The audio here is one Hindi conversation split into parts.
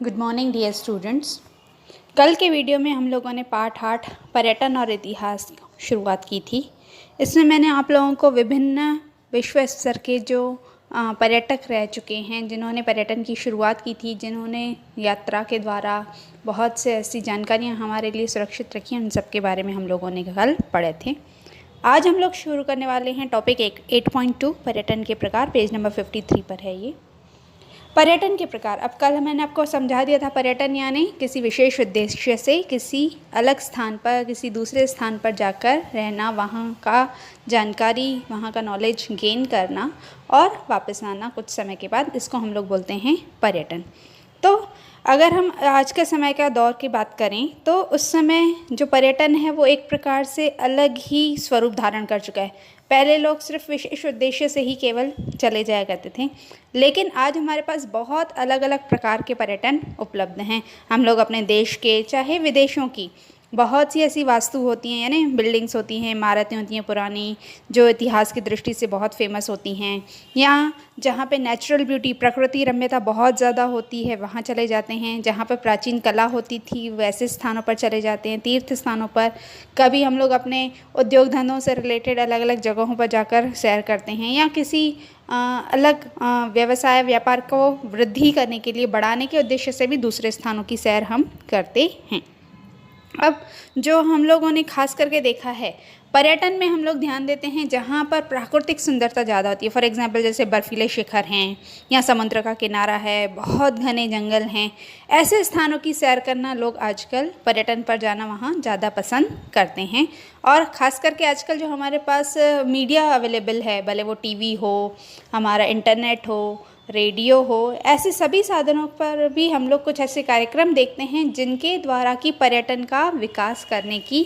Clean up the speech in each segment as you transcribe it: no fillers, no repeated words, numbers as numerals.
Good morning dear students. कल के वीडियो में हम लोगों ने पाठ 8 पर्यटन और इतिहास शुरुआत की थी। इसमें मैंने आप लोगों को विभिन्न विश्व स्तर के जो पर्यटक रह चुके हैं, जिन्होंने पर्यटन की शुरुआत की थी, जिन्होंने यात्रा के द्वारा बहुत से ऐसी जानकारियां हमारे लिए सुरक्षित रखी, उन सब के बारे में हम लोगों ने कल पढ़े थे। आज हम लोग शुरू करने वाले हैं टॉपिक 8.2 पर्यटन के प्रकार। पेज नंबर 53 पर है ये पर्यटन के प्रकार। अब कल मैंने आपको समझा दिया था, पर्यटन यानी किसी विशेष उद्देश्य से किसी अलग स्थान पर, किसी दूसरे स्थान पर जाकर रहना, वहाँ का जानकारी, वहाँ का नॉलेज गेन करना और वापस आना कुछ समय के बाद, इसको हम लोग बोलते हैं पर्यटन। तो अगर हम आज के समय का दौर की बात करें तो उस समय जो पर्यटन है वो एक प्रकार से अलग ही स्वरूप धारण कर चुका है। पहले लोग सिर्फ विशेष उद्देश्य से ही केवल चले जाया करते थे, लेकिन आज हमारे पास बहुत अलग अलग प्रकार के पर्यटन उपलब्ध हैं। हम लोग अपने देश के चाहे विदेशों की बहुत सी ऐसी वास्तु होती हैं, यानी बिल्डिंग्स होती हैं, इमारतें होती हैं पुरानी, जो इतिहास की दृष्टि से बहुत फेमस होती हैं, या जहाँ पे नेचुरल ब्यूटी, प्रकृति रम्यता बहुत ज़्यादा होती है, वहाँ चले जाते हैं। जहाँ पर प्राचीन कला होती थी वैसे स्थानों पर चले जाते हैं, तीर्थ स्थानों पर। कभी हम लोग अपने उद्योग धंधों से रिलेटेड अलग अलग जगहों पर जाकर सैर करते हैं, या किसी अलग व्यवसाय व्यापार को वृद्धि करने के लिए, बढ़ाने के उद्देश्य से भी दूसरे स्थानों की सैर हम करते हैं। अब जो हम लोगों ने खास करके देखा है, पर्यटन में हम लोग ध्यान देते हैं जहाँ पर प्राकृतिक सुंदरता ज़्यादा होती है। फॉर एग्जांपल जैसे बर्फीले शिखर हैं, या समुद्र का किनारा है, बहुत घने जंगल हैं, ऐसे स्थानों की सैर करना लोग आजकल पर्यटन पर जाना वहाँ ज़्यादा पसंद करते हैं। और ख़ास करके आजकल जो हमारे पास मीडिया अवेलेबल है, भले वो टीवी हो, हमारा इंटरनेट हो, रेडियो हो, ऐसे सभी साधनों पर भी हम लोग कुछ ऐसे कार्यक्रम देखते हैं जिनके द्वारा कि पर्यटन का विकास करने की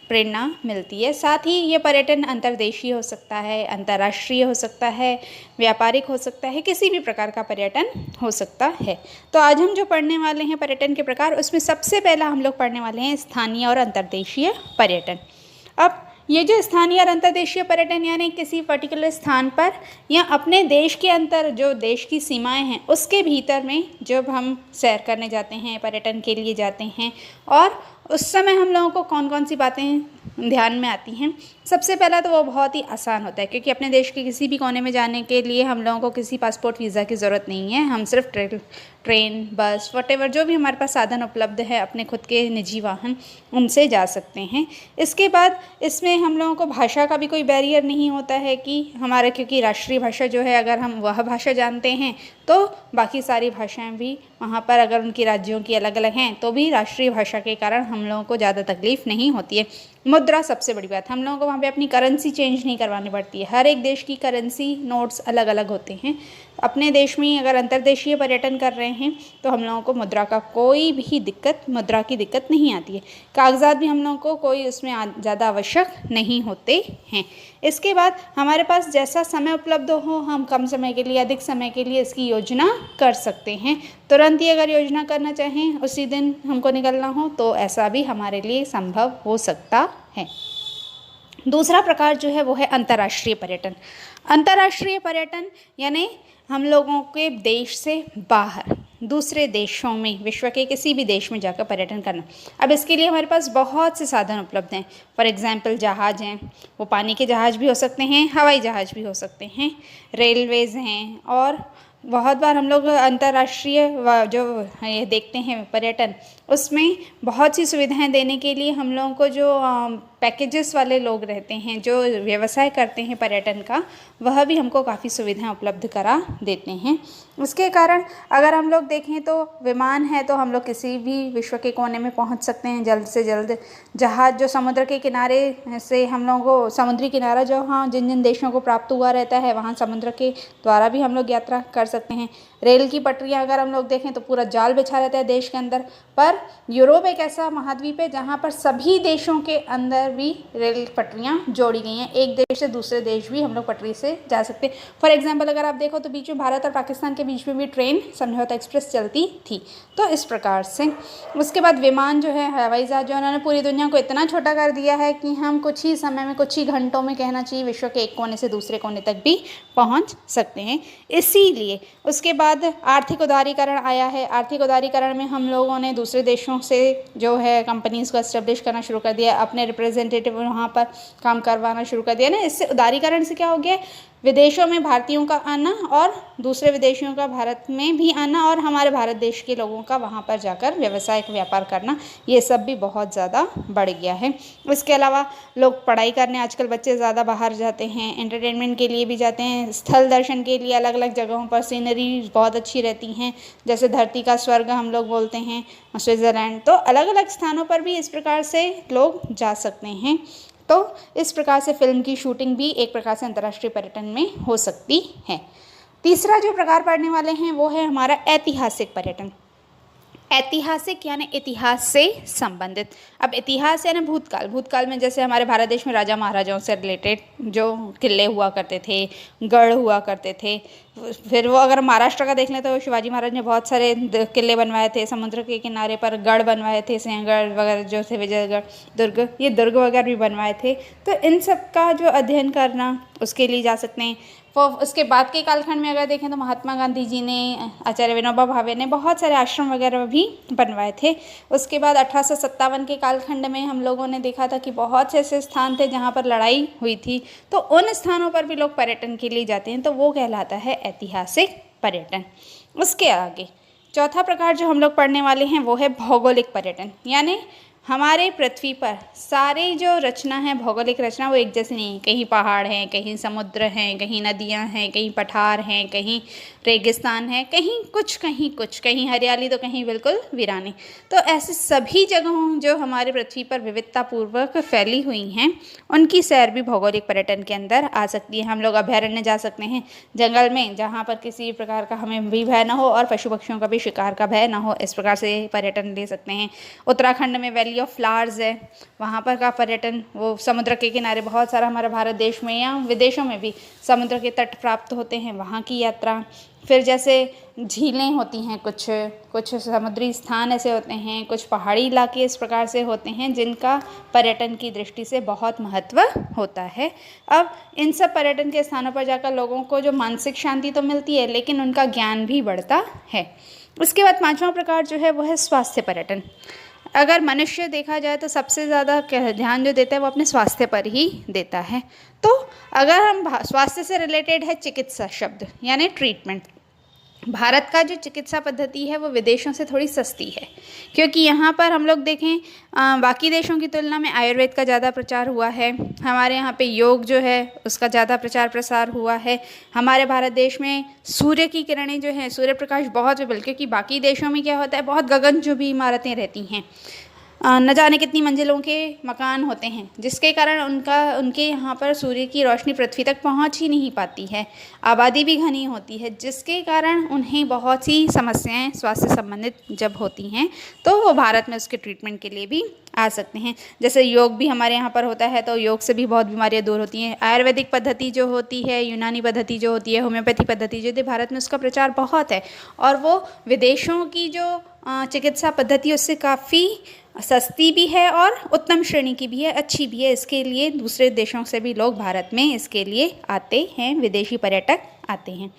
प्रेरणा मिलती है। साथ ही ये पर्यटन अंतर्देशीय हो सकता है, अंतर्राष्ट्रीय हो सकता है, व्यापारिक हो सकता है, किसी भी प्रकार का पर्यटन हो सकता है। तो आज हम जो पढ़ने वाले हैं पर्यटन के प्रकार, उसमें सबसे पहला हम लोग पढ़ने वाले हैं स्थानीय और अंतर्देशीय पर्यटन। अब ये जो स्थानीय और अंतर्देशीय पर्यटन यानी किसी पर्टिकुलर स्थान पर या अपने देश के अंदर, जो देश की सीमाएं हैं उसके भीतर में जब हम सैर करने जाते हैं, पर्यटन के लिए जाते हैं, और उस समय हम लोगों को कौन कौन सी बातें ध्यान में आती हैं। सबसे पहला तो वो बहुत ही आसान होता है, क्योंकि अपने देश के किसी भी कोने में जाने के लिए हम लोगों को किसी पासपोर्ट वीज़ा की ज़रूरत नहीं है। हम सिर्फ ट्रेन, बस, वटेवर जो भी हमारे पास साधन उपलब्ध है, अपने खुद के निजी वाहन, उनसे जा सकते हैं। इसके बाद इसमें हम लोगों को भाषा का भी कोई बैरियर नहीं होता है कि हमारा, क्योंकि राष्ट्रीय भाषा जो है, अगर हम वह भाषा जानते हैं तो बाकी सारी भाषाएं भी वहाँ पर, अगर उनकी राज्यों की अलग अलग हैं तो भी राष्ट्रीय भाषा के कारण हम लोगों को ज़्यादा तकलीफ़ नहीं होती है। मुद्रा सबसे बड़ी बात, हम लोगों को वहाँ पे अपनी करेंसी चेंज नहीं करवानी पड़ती है। हर एक देश की करेंसी, नोट्स अलग अलग होते हैं। अपने देश में अगर अंतर्देशीय पर्यटन कर रहे हैं तो हम लोगों को मुद्रा का कोई भी मुद्रा की दिक्कत नहीं आती है। कागजात भी हम लोगों को कोई उसमें ज़्यादा आवश्यक नहीं होते हैं। इसके बाद हमारे पास जैसा समय उपलब्ध हो, हम कम समय के लिए, अधिक समय के लिए इसकी योजना कर सकते हैं। तुरंत ही अगर योजना करना चाहें, उसी दिन हमको निकलना हो, तो ऐसा भी हमारे लिए संभव हो सकता है। दूसरा प्रकार जो है वो है अंतर्राष्ट्रीय पर्यटन। अंतर्राष्ट्रीय पर्यटन यानी हम लोगों के देश से बाहर दूसरे देशों में, विश्व के किसी भी देश में जाकर पर्यटन करना। अब इसके लिए हमारे पास बहुत से साधन उपलब्ध हैं। फॉर एग्जांपल जहाज़ हैं, वो पानी के जहाज़ भी हो सकते हैं, हवाई जहाज़ भी हो सकते हैं, रेलवेज़ हैं, और बहुत बार हम लोग अंतर्राष्ट्रीय जो ये देखते हैं पर्यटन, उसमें बहुत सी सुविधाएं देने के लिए हम लोगों को जो पैकेजेस वाले लोग रहते हैं, जो व्यवसाय करते हैं पर्यटन का, वह भी हमको काफ़ी सुविधाएं उपलब्ध करा देते हैं। उसके कारण अगर हम लोग देखें तो विमान है तो हम लोग किसी भी विश्व के कोने में पहुंच सकते हैं जल्द से जल्द। जहाज़ जो समुद्र के किनारे से हम लोगों को, समुद्री किनारा जो हाँ जिन जिन देशों को प्राप्त हुआ रहता है, वहाँ समुद्र के द्वारा भी हम लोग यात्रा कर सकते हैं। रेल की पटरियाँ अगर हम लोग देखें तो पूरा जाल बिछा रहता है देश के अंदर। पर यूरोप एक ऐसा महाद्वीप है जहाँ पर सभी देशों के अंदर भी रेल पटरियाँ जोड़ी गई हैं। एक देश से दूसरे देश भी हम लोग पटरी से जा सकते हैं। फॉर एग्जांपल अगर आप देखो तो बीच में भारत और पाकिस्तान के बीच में भी ट्रेन समझौता एक्सप्रेस चलती थी। तो इस प्रकार से उसके बाद विमान जो है, हवाई जहाज जो उन्होंने पूरी दुनिया को इतना छोटा कर दिया है कि हम कुछ ही समय में, कुछ ही घंटों में कहना चाहिए, विश्व के एक कोने से दूसरे कोने तक भी पहुँच सकते हैं। इसीलिए उसके बाद आर्थिक उदारीकरण आया है। आर्थिक उदारीकरण में हम लोगों ने दूसरे देशों से जो है कंपनीज़ को एस्टेब्लिश करना शुरू कर दिया, अपने रिप्रेजेंटेटिव वहाँ पर काम करवाना शुरू कर दिया ना। इससे उदारीकरण से क्या हो गया, विदेशों में भारतीयों का आना और दूसरे विदेशियों का भारत में भी आना और हमारे भारत देश के लोगों का वहाँ पर जाकर व्यावसायिक व्यापार करना, ये सब भी बहुत ज़्यादा बढ़ गया है। इसके अलावा लोग पढ़ाई करने आजकल बच्चे ज़्यादा बाहर जाते हैं, एंटरटेनमेंट के लिए भी जाते हैं, स्थल दर्शन के लिए अलग अलग जगहों पर सीनरी बहुत अच्छी रहती हैं, जैसे धरती का स्वर्ग हम लोग बोलते हैं स्विट्ज़रलैंड। तो अलग अलग स्थानों पर भी इस प्रकार से लोग जा सकते हैं। तो इस प्रकार से फिल्म की शूटिंग भी एक प्रकार से अंतर्राष्ट्रीय पर्यटन में हो सकती है। तीसरा जो प्रकार पढ़ने वाले हैं वो है हमारा ऐतिहासिक पर्यटन। ऐतिहासिक यानी इतिहास से संबंधित। अब इतिहास यानी भूतकाल। भूतकाल में जैसे हमारे भारत देश में राजा महाराजाओं से रिलेटेड जो किले हुआ करते थे, गढ़ हुआ करते थे। फिर वो अगर महाराष्ट्र का देख लें तो शिवाजी महाराज ने बहुत सारे किले बनवाए थे, समुद्र के किनारे पर गढ़ बनवाए थे, सिंहगढ़ वगैरह जो थे, विजयगढ़, दुर्ग, ये दुर्ग वगैरह भी बनवाए थे। तो इन सब का जो अध्ययन करना, उसके लिए जा सकते हैं। उसके बाद के कालखंड में अगर देखें तो महात्मा गांधी जी ने, आचार्य विनोबा भावे ने बहुत सारे आश्रम वगैरह भी बनवाए थे। उसके बाद 1857 के कालखंड में हम लोगों ने देखा था कि बहुत से ऐसे स्थान थे जहाँ पर लड़ाई हुई थी, तो उन स्थानों पर भी लोग पर्यटन के लिए जाते हैं, तो वो कहलाता है ऐतिहासिक पर्यटन। उसके आगे चौथा प्रकार जो हम लोग पढ़ने वाले हैं वो है भौगोलिक पर्यटन। यानी हमारे पृथ्वी पर सारे जो रचना है, भौगोलिक रचना, वो एक जैसी नहीं है। कहीं पहाड़ हैं, कहीं समुद्र हैं, कहीं नदियां हैं, कहीं पठार हैं, कहीं रेगिस्तान है, कहीं कुछ, कहीं हरियाली तो कहीं बिल्कुल वीरानी। तो ऐसे सभी जगहों जो हमारे पृथ्वी पर विविधतापूर्वक फैली हुई हैं, उनकी सैर भी भौगोलिक पर्यटन के अंदर आ सकती है। हम लोग अभयारण्य जा सकते हैं, जंगल में, जहाँ पर किसी प्रकार का हमें भी भय ना हो और पशु पक्षियों का भी शिकार का भय ना हो, इस प्रकार से पर्यटन ले सकते हैं। उत्तराखंड में वैली ऑफ फ्लावर्स है, वहाँ पर का पर्यटन, वो समुद्र के किनारे बहुत सारा, हमारे भारत देश में या विदेशों में भी समुद्र के तट प्राप्त होते हैं, वहाँ की यात्रा। फिर जैसे झीलें होती हैं, कुछ समुद्री स्थान ऐसे होते हैं, कुछ पहाड़ी इलाके इस प्रकार से होते हैं जिनका पर्यटन की दृष्टि से बहुत महत्व होता है। अब इन सब पर्यटन के स्थानों पर जाकर लोगों को जो मानसिक शांति तो मिलती है, लेकिन उनका ज्ञान भी बढ़ता है। उसके बाद पांचवा प्रकार जो है वो है स्वास्थ्य पर्यटन। अगर मनुष्य देखा जाए तो सबसे ज़्यादा ध्यान जो देता है वो अपने स्वास्थ्य पर ही देता है। तो अगर हम स्वास्थ्य से रिलेटेड है चिकित्सा शब्द यानी ट्रीटमेंट। भारत का जो चिकित्सा पद्धति है वो विदेशों से थोड़ी सस्ती है, क्योंकि यहाँ पर हम लोग देखें बाकी देशों की तुलना में आयुर्वेद का ज़्यादा प्रचार हुआ है। हमारे यहाँ पे योग जो है उसका ज़्यादा प्रचार प्रसार हुआ है। हमारे भारत देश में सूर्य की किरणें जो हैं, सूर्य प्रकाश बहुत विपुल, क्योंकि बाकी देशों में क्या होता है, बहुत गगनचुंबी इमारतें रहती हैं, न जाने कितनी मंजिलों के मकान होते हैं, जिसके कारण उनके यहाँ पर सूर्य की रोशनी पृथ्वी तक पहुँच ही नहीं पाती है। आबादी भी घनी होती है, जिसके कारण उन्हें बहुत सी समस्याएं स्वास्थ्य संबंधित जब होती हैं तो वो भारत में उसके ट्रीटमेंट के लिए भी आ सकते हैं। जैसे योग भी हमारे यहाँ पर होता है, तो योग से भी बहुत बीमारियाँ दूर होती हैं। आयुर्वेदिक पद्धति जो होती है, यूनानी पद्धति जो होती है, होम्योपैथी पद्धति जो होती है, भारत में उसका प्रचार बहुत है और वो विदेशों की जो चिकित्सा पद्धति उससे काफ़ी सस्ती भी है और उत्तम श्रेणी की भी है, अच्छी भी है। इसके लिए दूसरे देशों से भी लोग भारत में इसके लिए आते हैं, विदेशी पर्यटक आते हैं।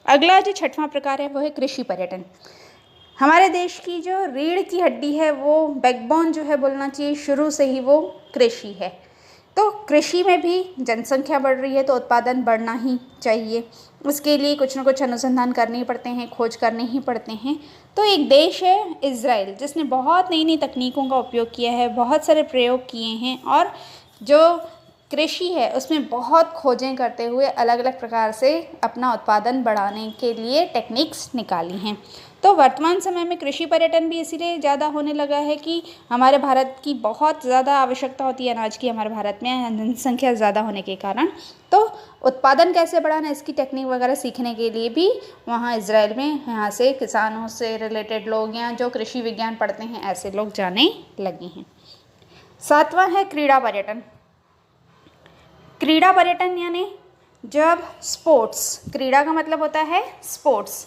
अगला जो छठवां प्रकार है वो है कृषि पर्यटन। हमारे देश की जो रीढ़ की हड्डी है, वो बैकबोन जो है बोलना चाहिए, शुरू से ही वो कृषि है। तो कृषि में भी जनसंख्या बढ़ रही है तो उत्पादन बढ़ना ही चाहिए। उसके लिए कुछ न कुछ अनुसंधान करने ही पड़ते हैं, खोज करने ही पड़ते हैं। तो एक देश है इज़राइल, जिसने बहुत नई नई तकनीकों का उपयोग किया है, बहुत सारे प्रयोग किए हैं और जो कृषि है उसमें बहुत खोजें करते हुए अलग अलग प्रकार से अपना उत्पादन बढ़ाने के लिए टेक्निक्स निकाली हैं। तो वर्तमान समय में कृषि पर्यटन भी इसीलिए ज़्यादा होने लगा है कि हमारे भारत की बहुत ज़्यादा आवश्यकता होती है अनाज की, हमारे भारत में जनसंख्या ज़्यादा होने के कारण। तो उत्पादन कैसे बढ़ाना, इसकी टेक्निक वगैरह सीखने के लिए भी वहाँ इजराइल में यहाँ से किसानों से रिलेटेड लोग या जो कृषि विज्ञान पढ़ते हैं ऐसे लोग जाने लगे हैं। सातवां है क्रीड़ा पर्यटन। क्रीड़ा पर्यटन यानी जब स्पोर्ट्स, क्रीड़ा का मतलब होता है स्पोर्ट्स।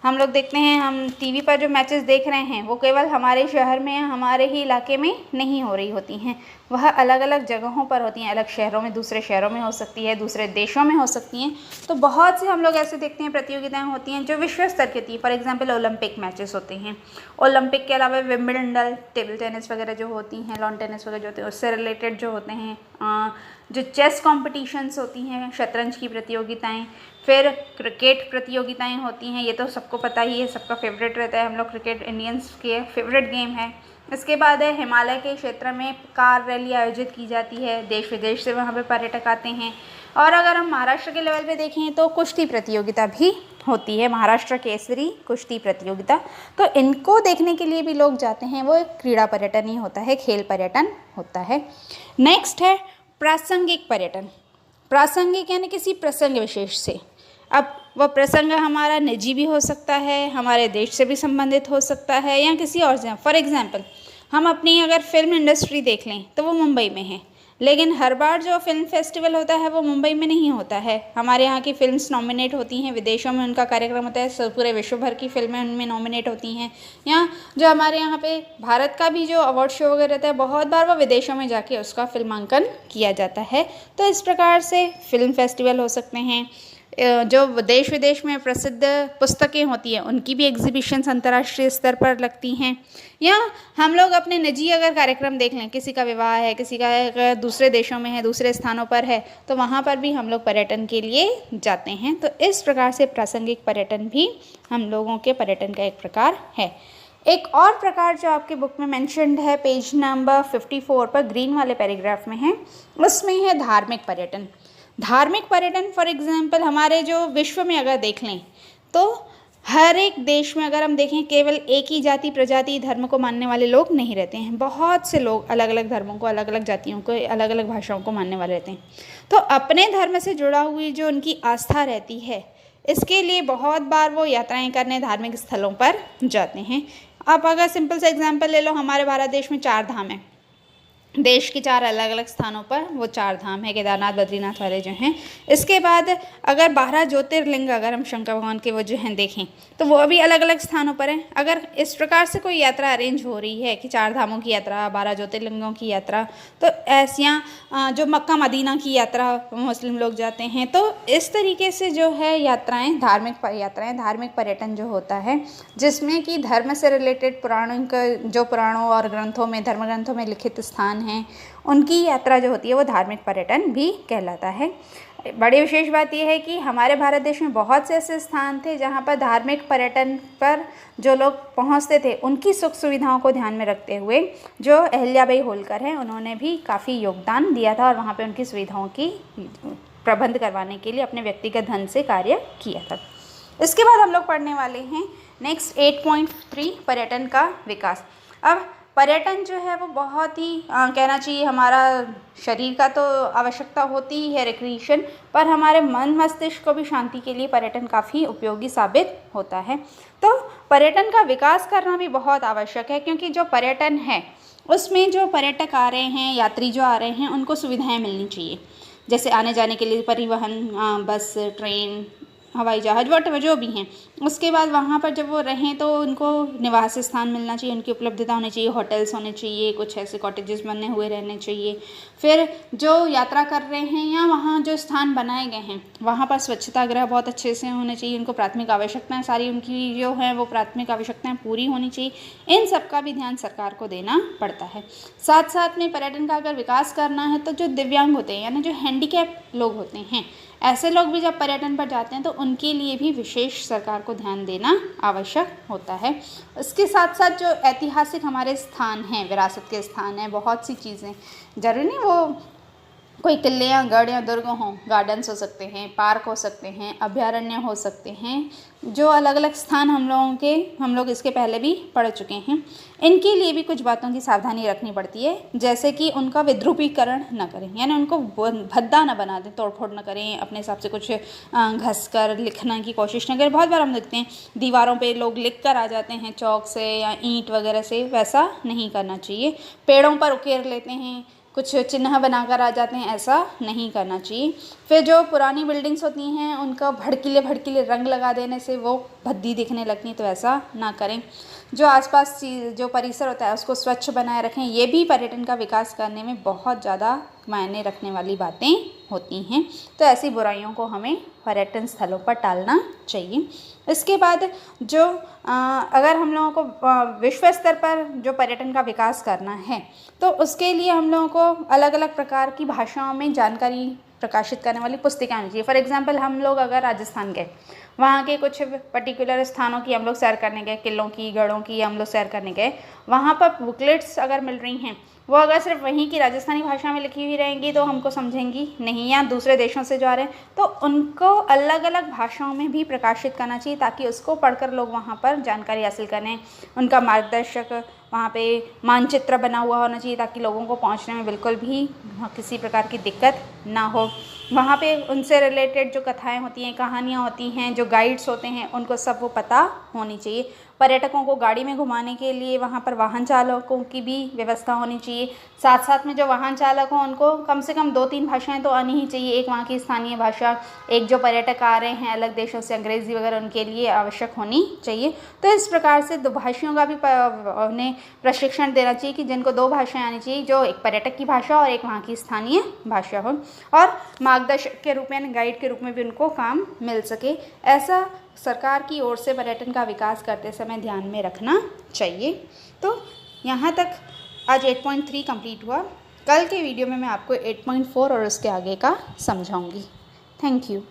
हम लोग देखते हैं, हम टीवी पर जो मैचेस देख रहे हैं वो केवल हमारे शहर में या हमारे ही इलाके में नहीं हो रही होती हैं, वह अलग अलग जगहों पर होती हैं, अलग शहरों में, दूसरे शहरों में हो सकती है, दूसरे देशों में हो सकती हैं। तो बहुत से हम लोग ऐसे देखते हैं प्रतियोगिताएं होती हैं जो विश्व स्तर की होती हैं। फॉर एग्जांपल ओलंपिक मैचेस होते हैं। ओलंपिक के अलावा विंबलडन, टेबल टेनिस वगैरह जो होती हैं, लॉन टेनिस वगैरह जो होते हैं, उससे रिलेटेड जो होते हैं, जो चेस कॉम्पिटिशन्स होती हैं, शतरंज की प्रतियोगिताएं, फिर क्रिकेट प्रतियोगिताएं होती हैं। ये तो सबको पता ही है, सबका फेवरेट रहता है, हम लोग क्रिकेट इंडियंस के फेवरेट गेम है। इसके बाद है हिमालय के क्षेत्र में कार रैली आयोजित की जाती है, देश विदेश से वहाँ पे पर्यटक आते हैं। और अगर हम महाराष्ट्र के लेवल पे देखें तो कुश्ती प्रतियोगिता भी होती है, महाराष्ट्र केसरी कुश्ती प्रतियोगिता। तो इनको देखने के लिए भी लोग जाते हैं, वो एक क्रीड़ा पर्यटन ही होता है, खेल पर्यटन होता है। नेक्स्ट है प्रासंगिक पर्यटन। प्रासंगिक यानी किसी प्रसंग विशेष से। अब वह प्रसंग हमारा निजी भी हो सकता है, हमारे देश से भी संबंधित हो सकता है, या किसी और से। फॉर एग्जांपल हम अपनी अगर फिल्म इंडस्ट्री देख लें तो वो मुंबई में है, लेकिन हर बार जो फिल्म फेस्टिवल होता है वो मुंबई में नहीं होता है। हमारे यहाँ की फिल्म्स नॉमिनेट होती हैं, विदेशों में उनका कार्यक्रम होता है, पूरे विश्व भर की फिल्में उनमें नॉमिनेट होती हैं। या जो हमारे यहाँ पे भारत का भी जो अवार्ड शो वगैरह रहता है, बहुत बार वो विदेशों में जाके उसका फिल्मांकन किया जाता है। तो इस प्रकार से फिल्म फेस्टिवल हो सकते हैं। जो देश विदेश में प्रसिद्ध पुस्तकें होती हैं उनकी भी एग्जीबिशंस अंतर्राष्ट्रीय स्तर पर लगती हैं। या हम लोग अपने निजी अगर कार्यक्रम देख लें, किसी का विवाह है, किसी का अगर दूसरे देशों में है, दूसरे स्थानों पर है, तो वहाँ पर भी हम लोग पर्यटन के लिए जाते हैं। तो इस प्रकार से प्रासंगिक पर्यटन भी हम लोगों के पर्यटन का एक प्रकार है। एक और प्रकार जो आपके बुक में मेंशन्ड है, पेज नंबर 54 पर ग्रीन वाले पैराग्राफ में है, उसमें है धार्मिक पर्यटन। धार्मिक पर्यटन फॉर एग्जांपल हमारे जो विश्व में अगर देख लें तो हर एक देश में अगर हम देखें, केवल एक ही जाति प्रजाति धर्म को मानने वाले लोग नहीं रहते हैं। बहुत से लोग अलग अलग धर्मों को, अलग अलग जातियों को, अलग अलग भाषाओं को मानने वाले रहते हैं। तो अपने धर्म से जुड़ा हुई जो उनकी आस्था रहती है, इसके लिए बहुत बार वो यात्राएं करने धार्मिक स्थलों पर जाते हैं। आप अगर सिंपल सा एग्जाम्पल ले लो, हमारे भारत देश में 4 धाम हैं। देश के 4 अलग अलग स्थानों पर वो 4 धाम है, केदारनाथ, बद्रीनाथ वाले जो हैं। इसके बाद अगर 12 ज्योतिर्लिंग अगर हम शंकर भगवान के वो जो हैं देखें तो वो भी अलग अलग स्थानों पर हैं। अगर इस प्रकार से कोई यात्रा अरेंज हो रही है कि 4 धामों की यात्रा, 12 ज्योतिर्लिंगों की यात्रा, तो ऐसियाँ जो मक्का मदीना की यात्रा मुस्लिम लोग जाते हैं, तो इस तरीके से जो है यात्राएँ, धार्मिक पर्यटन जो होता है, जिसमें कि धर्म से रिलेटेड पुराणों और ग्रंथों में, धर्म ग्रंथों में लिखित स्थान हैं, उनकी यात्रा जो होती है वो धार्मिक पर्यटन भी कहलाता है। बड़ी विशेष बात यह है कि हमारे भारत देश में बहुत से ऐसे स्थान थे जहाँ पर धार्मिक पर्यटन पर जो लोग पहुँचते थे, उनकी सुख सुविधाओं को ध्यान में रखते हुए जो अहिल्याबाई होलकर हैं, उन्होंने भी काफ़ी योगदान दिया था और वहाँ पर उनकी सुविधाओं की प्रबंध करवाने के लिए अपने व्यक्तिगत धन से कार्य किया था। इसके बाद हम लोग पढ़ने वाले हैं नेक्स्ट 8.3 पर्यटन का विकास। अब पर्यटन जो है वो बहुत ही कहना चाहिए, हमारा शरीर का तो आवश्यकता होती ही है रिक्रिएशन, पर हमारे मन मस्तिष्क को भी शांति के लिए पर्यटन काफ़ी उपयोगी साबित होता है। तो पर्यटन का विकास करना भी बहुत आवश्यक है, क्योंकि जो पर्यटन है उसमें जो पर्यटक आ रहे हैं, यात्री जो आ रहे हैं, उनको सुविधाएं मिलनी चाहिए। जैसे आने जाने के लिए परिवहन, बस, ट्रेन, हवाई जहाज, वट जो भी हैं। उसके बाद वहाँ पर जब वो रहें तो उनको निवास स्थान मिलना चाहिए, उनकी उपलब्धता होनी चाहिए, होटल्स होने चाहिए, कुछ ऐसे कॉटेजेस बने हुए रहने चाहिए। फिर जो यात्रा कर रहे हैं या वहाँ जो स्थान बनाए गए हैं वहाँ पर स्वच्छता गृह बहुत अच्छे से होने चाहिए, उनको प्राथमिक आवश्यकताएं सारी उनकी जो है वो प्राथमिक आवश्यकताएं पूरी होनी चाहिए। इन सब का भी ध्यान सरकार को देना पड़ता है। साथ साथ में पर्यटन का अगर विकास करना है तो जो दिव्यांग होते हैं, यानी जो हैंडीकैप लोग होते हैं, ऐसे लोग भी जब पर्यटन पर जाते हैं तो उनके लिए भी विशेष सरकार को ध्यान देना आवश्यक होता है। इसके साथ साथ जो ऐतिहासिक हमारे स्थान हैं, विरासत के स्थान हैं, बहुत सी चीज़ें, जरूरी नहीं वो कोई किले या गढ़ या दुर्ग हों, गार्डन्स हो सकते हैं, पार्क हो सकते हैं, अभयारण्य हो सकते हैं, जो अलग अलग स्थान हम लोग इसके पहले भी पढ़ चुके हैं। इनके लिए भी कुछ बातों की सावधानी रखनी पड़ती है, जैसे कि उनका विद्रुपीकरण न करें, यानी उनको भद्दा न बना दें, तोड़फोड़ न करें, अपने हिसाब से कुछ घस कर लिखने की कोशिश न करें। बहुत बार हम देखते हैं दीवारों पे लोग लिख कर आ जाते हैं चौक से या ईंट वगैरह से, वैसा नहीं करना चाहिए। पेड़ों पर उकेर लेते हैं, कुछ चिन्ह बनाकर आ जाते हैं, ऐसा नहीं करना चाहिए। फिर जो पुरानी बिल्डिंग्स होती हैं उनका भड़कीले भड़कीले रंग लगा देने से वो भद्दी दिखने लगती हैं, तो ऐसा ना करें। जो आसपास जो परिसर होता है उसको स्वच्छ बनाए रखें, ये भी पर्यटन का विकास करने में बहुत ज़्यादा मायने रखने वाली बातें होती हैं। तो ऐसी बुराइयों को हमें पर्यटन स्थलों पर टालना चाहिए। इसके बाद जो अगर हम लोगों को विश्व स्तर पर जो पर्यटन का विकास करना है, तो उसके लिए हम लोगों को अलग अलग प्रकार की भाषाओं में जानकारी प्रकाशित करने वाली पुस्तिकाएं होनी चाहिए। फॉर एग्जांपल हम लोग अगर राजस्थान गए, वहाँ के कुछ पर्टिकुलर स्थानों की हम लोग सैर करने गए, किलों की, गढ़ों की हम लोग सैर करने गए, वहाँ पर बुकलेट्स अगर मिल रही हैं, वो अगर सिर्फ वहीं की राजस्थानी भाषा में लिखी हुई रहेंगी तो हमको समझेंगी नहीं, या दूसरे देशों से जो आ रहे हैं तो उनको अलग अलग भाषाओं में भी प्रकाशित करना चाहिए, ताकि उसको पढ़कर लोग वहाँ पर जानकारी हासिल करें। उनका मार्गदर्शक वहाँ पे मानचित्र बना हुआ होना चाहिए, ताकि लोगों को पहुँचने में बिल्कुल भी किसी प्रकार की दिक्कत ना हो। वहाँ पे उनसे रिलेटेड जो कथाएं होती हैं, कहानियाँ होती हैं, जो गाइड्स होते हैं, उनको सब वो पता होनी चाहिए। पर्यटकों को गाड़ी में घुमाने के लिए वहाँ पर वाहन चालकों की भी व्यवस्था होनी चाहिए। साथ साथ में जो वाहन चालक हों उनको कम से कम 2-3 भाषाएं तो आनी ही चाहिए। एक वहाँ की स्थानीय भाषा, एक जो पर्यटक आ रहे हैं अलग देशों से, अंग्रेज़ी वगैरह उनके लिए आवश्यक होनी चाहिए। तो इस प्रकार से दुभाषियों का भी उन्हें प्रशिक्षण देना चाहिए कि जिनको 2 भाषाएं आनी चाहिए, जो एक पर्यटक की भाषा और एक वहाँ की स्थानीय भाषा हो, और मार्गदर्शक के रूप में, गाइड के रूप में भी उनको काम मिल सके। ऐसा सरकार की ओर से पर्यटन का विकास करते समय ध्यान में रखना चाहिए। तो यहाँ तक आज 8.3 कंप्लीट हुआ। कल के वीडियो में मैं आपको 8.4 और उसके आगे का समझाऊंगी। Thank you.